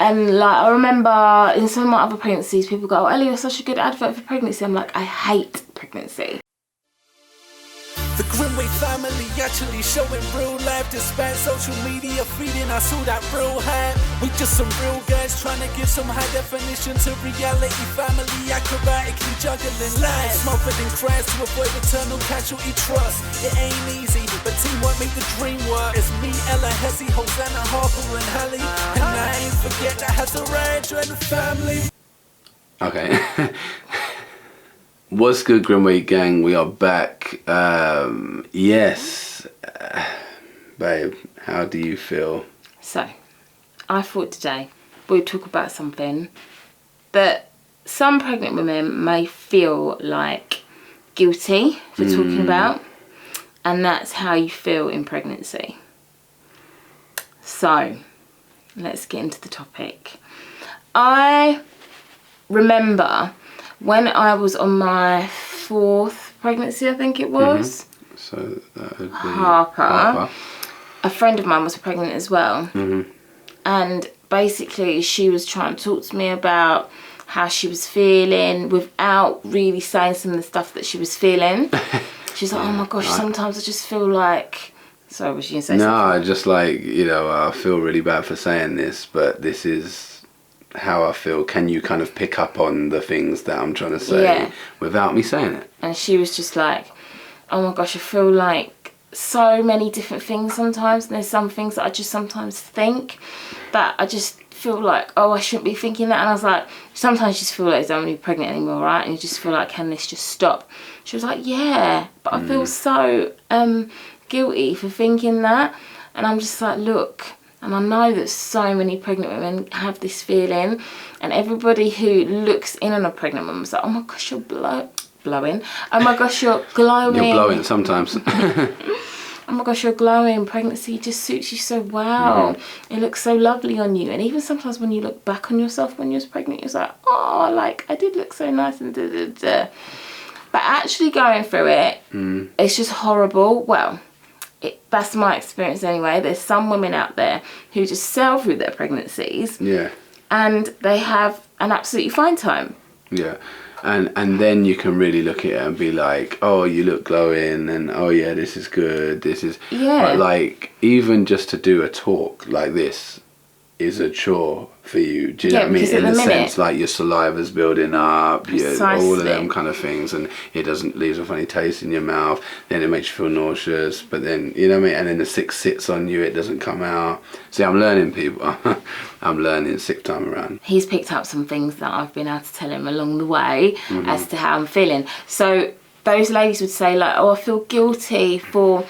And like, I remember in some of my other pregnancies, people go, oh, Ellie, you're such a good advert for pregnancy. I'm like, I hate pregnancy. The Grimwade family actually showing real life, despite social media feeding us all that real hype. We just some real guys trying to give some high definition to reality. Family acrobatically juggling life, smothered in cries to avoid eternal casualty trust. It ain't easy, but teamwork make the dream work. It's me, Ella, Hesse, Hosanna, Harper and Hallie, and I ain't forget that has a rage in the family. Okay. What's good, Grimwade Gang? We are back. Yes. Babe, how do you feel? So, I thought today we'd talk about something that some pregnant women may feel like guilty for talking about, and that's how you feel in pregnancy. So, let's get into the topic. I remember when I was on my 4th pregnancy, I think it was. So that would be Harper. A friend of mine was pregnant as well. And basically she was trying to talk to me about how she was feeling without really saying some of the stuff that she was feeling. She's like, oh my gosh, sometimes I just feel like... Sorry, was she going to say something? No, just like, you know, I feel really bad for saying this, but this is how I feel. Can you kind of pick up on the things that I'm trying to say without me saying it? And she was just like, oh my gosh, I feel like so many different things sometimes, and there's some things that I just sometimes think that I just feel like, oh, I shouldn't be thinking that. And I was like, sometimes you just feel like you don't want to be pregnant anymore, right? And you just feel like, can this just stop? She was like, yeah, but I feel so guilty for thinking that. And I'm just like, look, and I know that so many pregnant women have this feeling, and everybody who looks in on a pregnant woman is like, oh my gosh, you're blowing. Oh my gosh, you're glowing. You're blowing sometimes. Oh my gosh, you're glowing. Pregnancy just suits you so well. It looks so lovely on you. And even sometimes when you look back on yourself when you was pregnant, you're like, oh, like I did look so nice and da da da. But actually going through it, it's just horrible. Well, that's my experience anyway. There's some women out there who just sail through their pregnancies. Yeah. And they have an absolutely fine time. Yeah. And then you can really look at it and be like, oh, you look glowing, and oh yeah, this is good, this is... Yeah. But like, even just to do a talk like this is a chore for you. Do you know what I mean? In the sense, like, your saliva's building up, all of them kind of things, and it doesn't leave a funny taste in your mouth. Then it makes you feel nauseous, but then, you know what I mean? And then the sick sits on you, it doesn't come out. See, I'm learning, people. I'm learning 6th time around. He's picked up some things that I've been able to tell him along the way as to how I'm feeling. So those ladies would say, like, oh, I feel guilty for...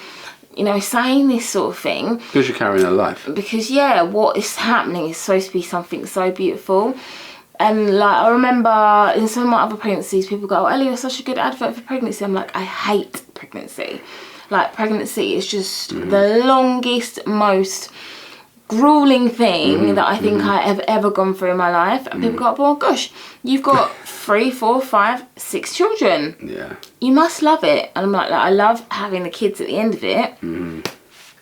you know, saying this sort of thing. Because you're carrying a life. Because, yeah, what is happening is supposed to be something so beautiful. And, like, I remember in some of my other pregnancies, people go, oh, Ellie, you're such a good advert for pregnancy. I'm like, I hate pregnancy. Like, pregnancy is just the longest, most grueling thing that I think I have ever gone through in my life. And people go, oh, gosh, you've got 3, 4, 5, 6 children. Yeah. You must love it. And I'm like, I love having the kids at the end of it.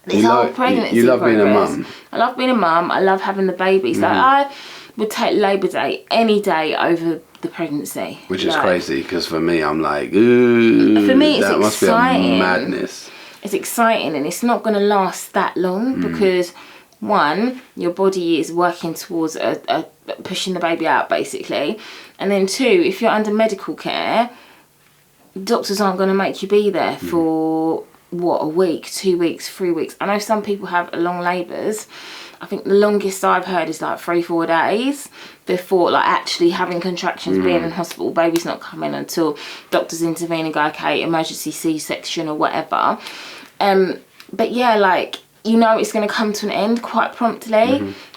This whole pregnancy you love being a mum. I love being a mum. I love having the babies. Like, I would take Labour Day any day over the pregnancy. Which is crazy, because for me, I'm like, ooh, for me, it's that must exciting. Be a madness. It's exciting, and it's not going to last that long because... one, your body is working towards pushing the baby out, basically. And then 2, if you're under medical care, doctors aren't going to make you be there for, what, a week, 2 weeks, 3 weeks. I know some people have long labours. I think the longest I've heard is like 3-4 days before, like, actually having contractions, being in hospital, baby's not coming until doctors intervene and go, okay, emergency C-section or whatever. But yeah, like... you know it's going to come to an end quite promptly,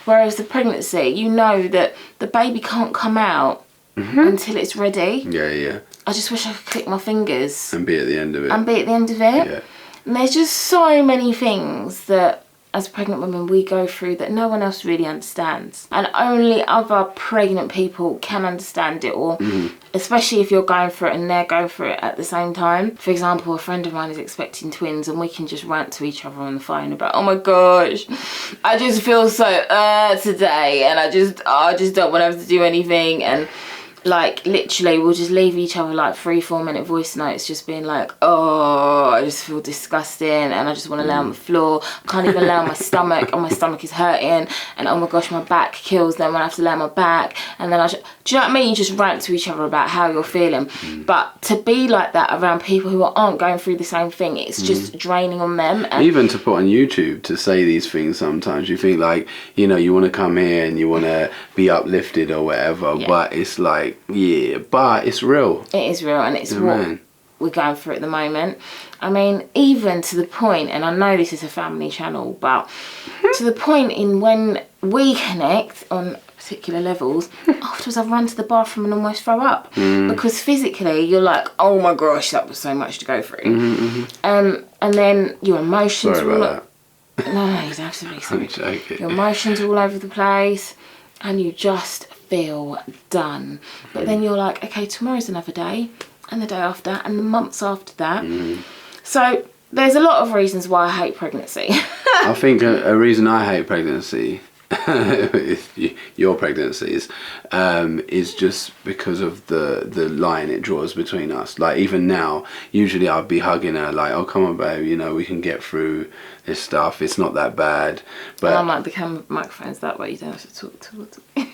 whereas the pregnancy, you know that the baby can't come out until it's ready. Yeah, yeah. I just wish I could click my fingers. And be at the end of it. And be at the end of it. Yeah. And there's just so many things that as pregnant women we go through that no one else really understands, and only other pregnant people can understand it, or especially if you're going through it and they're going through it at the same time. For example, a friend of mine is expecting twins and we can just rant to each other on the phone about, oh my gosh, I just feel so today, and I just don't want to have to do anything, and like literally we'll just leave each other like 3-4 minute voice notes just being like, oh, I just feel disgusting and I just want to lay on the floor, I can't even lay on my stomach, and my stomach is hurting, and oh my gosh, my back kills them when I have to lay on my back, and then do you know what I mean? You just rant to each other about how you're feeling. But to be like that around people who aren't going through the same thing, it's just draining on them. And even to put on YouTube to say these things, sometimes you think like, you know, you want to come here and you want to be uplifted or whatever, but it's like, yeah, but it's real. It is real, and it's what we're going through at the moment. I mean, even to the point, and I know this is a family channel, but to the point in when we connect on particular levels, afterwards I've run to the bathroom and almost throw up, because physically you're like, oh my gosh, that was so much to go through. And then your emotions Sorry about that. No, you don't have to be sorry. I'm joking. Your emotions all over the place, and you just feel done. But then you're like, okay, tomorrow's another day, and the day after, and the months after that. So there's a lot of reasons why I hate pregnancy. I think a reason I hate pregnancy, your pregnancies, is just because of the line it draws between us. Like even now, usually I'd be hugging her like, oh come on babe, you know, we can get through this stuff, it's not that bad. But and I might become microphones that way, you don't have to talk towards me.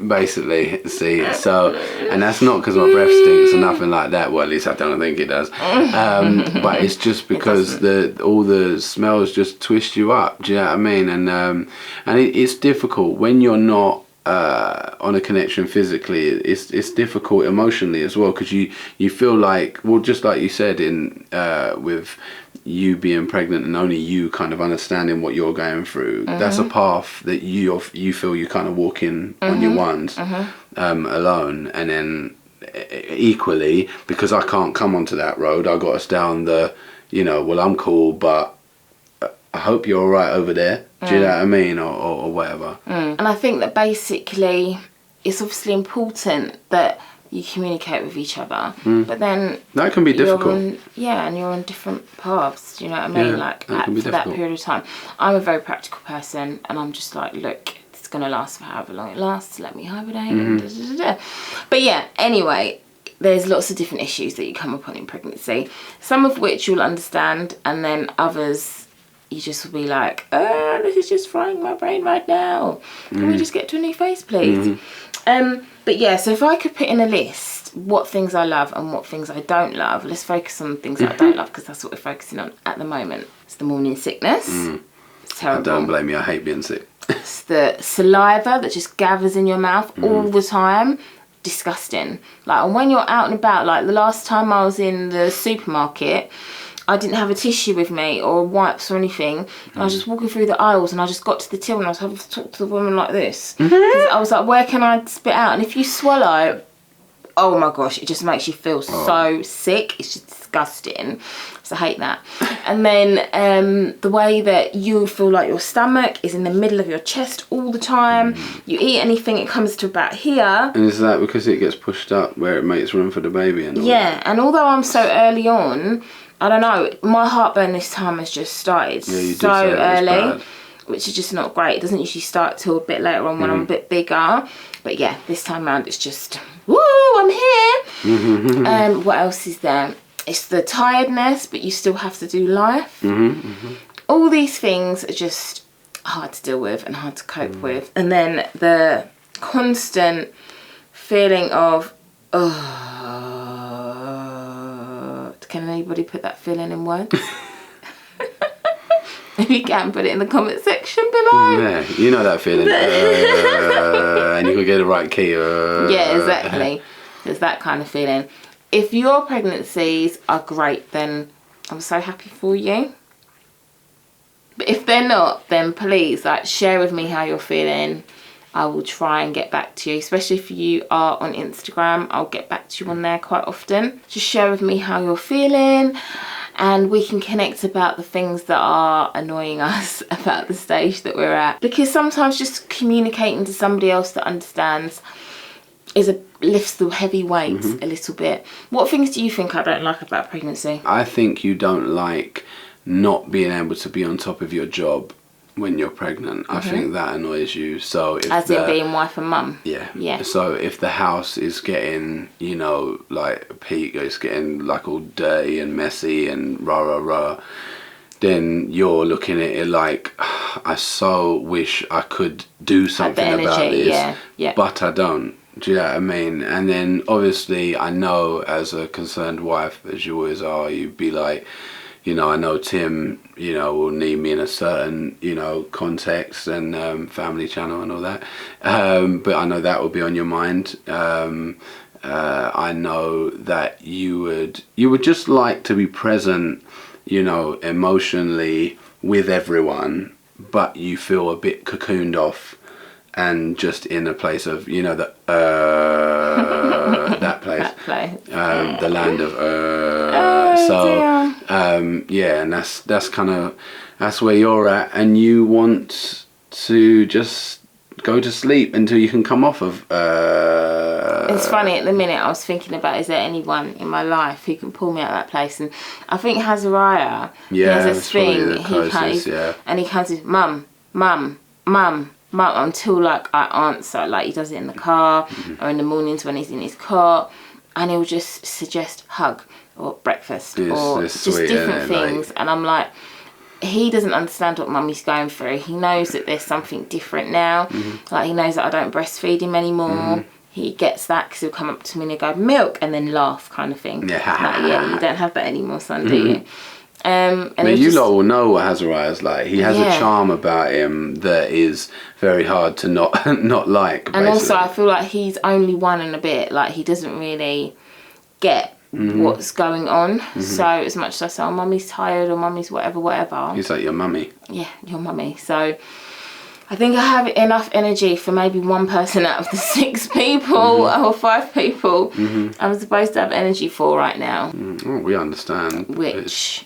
Basically, see, so, and that's not because my breath stinks or nothing like that, well at least I don't think it does, but it's just because all the smells just twist you up, do you know what I mean? And it's difficult when you're not on a connection physically. It's difficult emotionally as well, because you feel like, well, just like you said in with you being pregnant and only you kind of understanding what you're going through, that's a path that you feel you kind of walk in on your ones, alone. And then equally, because I can't come onto that road, I got us down the, you know, well I'm cool but I hope you're alright over there, do you know what I mean, or whatever. And I think that basically it's obviously important that you communicate with each other, but then that can be difficult. And you're on different paths, do you know what I mean? Like for that period of time. I'm a very practical person, and I'm just like, look, it's gonna last for however long it lasts, let me hibernate, and But yeah, anyway, there's lots of different issues that you come upon in pregnancy, some of which you'll understand, and then others you just will be like, this is just frying my brain right now. Can we just get to a new phase, please? But yeah, so if I could put in a list what things I love and what things I don't love, let's focus on things that I don't love, because that's what we're focusing on at the moment. It's the morning sickness. It's terrible. I don't blame you, I hate being sick. It's the saliva that just gathers in your mouth all the time. Disgusting. Like, and when you're out and about, like the last time I was in the supermarket, I didn't have a tissue with me or wipes or anything. I was just walking through the aisles, and I just got to the till and I was having to talk to the woman like this. I was like, where can I spit out? And if you swallow, oh my gosh, it just makes you feel so sick. It's just disgusting. So I hate that. And then the way that you feel like your stomach is in the middle of your chest all the time. You eat anything, it comes to about here. And is that because it gets pushed up where it makes room for the baby and all that? And although I'm so early on, I don't know, my heartburn this time has just started so early, which is just not great. It doesn't usually start till a bit later on when I'm a bit bigger. But yeah, this time around it's just, woo, I'm here. What else is there? It's the tiredness, but you still have to do life. All these things are just hard to deal with and hard to cope with. And then the constant feeling of, can anybody put that feeling in words? If you can, put it in the comment section below. Yeah, you know that feeling. And you could get the right key. Yeah, exactly. There's that kind of feeling. If your pregnancies are great, then I'm so happy for you. But if they're not, then please, like, share with me how you're feeling. I will try and get back to you, especially if you are on Instagram. I'll get back to you on there quite often. Just share with me how you're feeling, and we can connect about the things that are annoying us about the stage that we're at. Because sometimes just communicating to somebody else that understands lifts the heavy weight a little bit. What things do you think I don't like about pregnancy? I think you don't like not being able to be on top of your job when you're pregnant. I think that annoys you. So if as in being wife and mum. Yeah. So if the house is getting, you know, like peak, it's getting like all dirty and messy and rah, then you're looking at it like, I so wish I could do something about this, but I don't. Do you know what I mean? And then obviously I know, as a concerned wife, as you always are, you'd be like, you know, I know Tim, you know, will need me in a certain, you know, context and family channel and all that. But I know that will be on your mind. I know that you would just like to be present, you know, emotionally with everyone, but you feel a bit cocooned off and just in a place of, you know, that place. The land of yeah, and that's kind of, that's where you're at, and you want to just go to sleep until you can come off of It's funny, at the minute I was thinking about, is there anyone in my life who can pull me out of that place? And I think Hazariah, he has this thing, and he comes with mum, until like I answer, like he does it in the car or in the mornings when he's in his cot, and he'll just suggest hug or breakfast or just different things, like, and I'm like, he doesn't understand what mummy's going through. He knows that there's something different now. Like, he knows that I don't breastfeed him anymore. He gets that because he'll come up to me and he'll go, milk, and then laugh, kind of thing. Like, yeah, you don't have that anymore, son, do you? And I mean, you lot will know what Hazariah's like. He has a charm about him that is very hard to not like, basically. And also, I feel like he's only 1 and a bit. Like, he doesn't really get what's going on. So as much as I say, oh, mummy's tired, or mummy's whatever. He's like your mummy. Yeah, your mummy. So I think I have enough energy for maybe 1 person out of the 6 people or 5 people I'm supposed to have energy for right now. Oh, we understand. Which,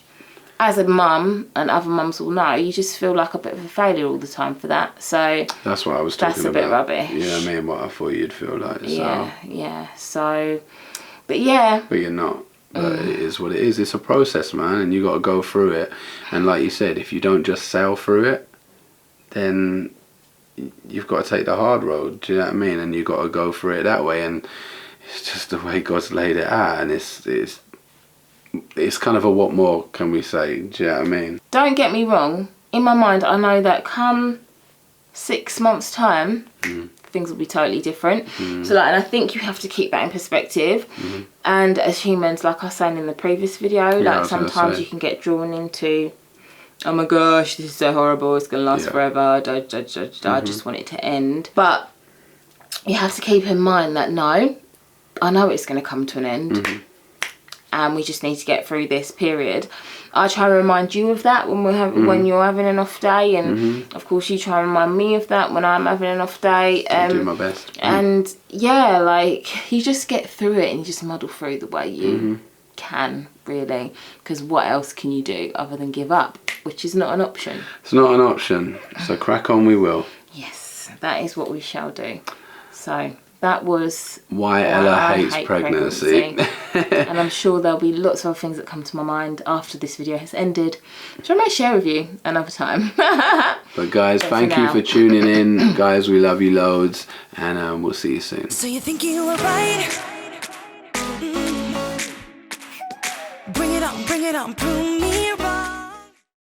as a mum, and other mums will know, you just feel like a bit of a failure all the time for that. So that's what I was talking about. That's a bit rubbish. You know what I mean? What I thought you'd feel like. Yeah. So, but yeah. But you're not. But it is what it is. It's a process, man, and you got to go through it. And like you said, if you don't just sail through it, then you've got to take the hard road. Do you know what I mean? And you've got to go through it that way. And it's just the way God's laid it out, and it's kind of a what more can we say? Do you know what I mean? Don't get me wrong. In my mind, I know that come 6 months' time, things will be totally different. So, like, and I think you have to keep that in perspective. And as humans, like I was saying in the previous video, like sometimes you can get drawn into, oh my gosh, this is so horrible, it's gonna last forever, I just want it to end. But you have to keep in mind that no, I know it's gonna come to an end. And we just need to get through this period. I try to remind you of that when when you're having an off day, and of course you try to remind me of that when I'm having an off day. I do my best. And yeah, like, you just get through it and you just muddle through the way you can, really. Because what else can you do other than give up, which is not an option. It's not an option. So crack on we will. Yes, that is what we shall do. So that was why Ella hates pregnancy. And I'm sure there'll be lots of other things that come to my mind after this video has ended, which I might share with you another time. But guys, thank you for tuning in. Guys, we love you loads, and we'll see you soon. So you think you were right? Bring it on, prove me.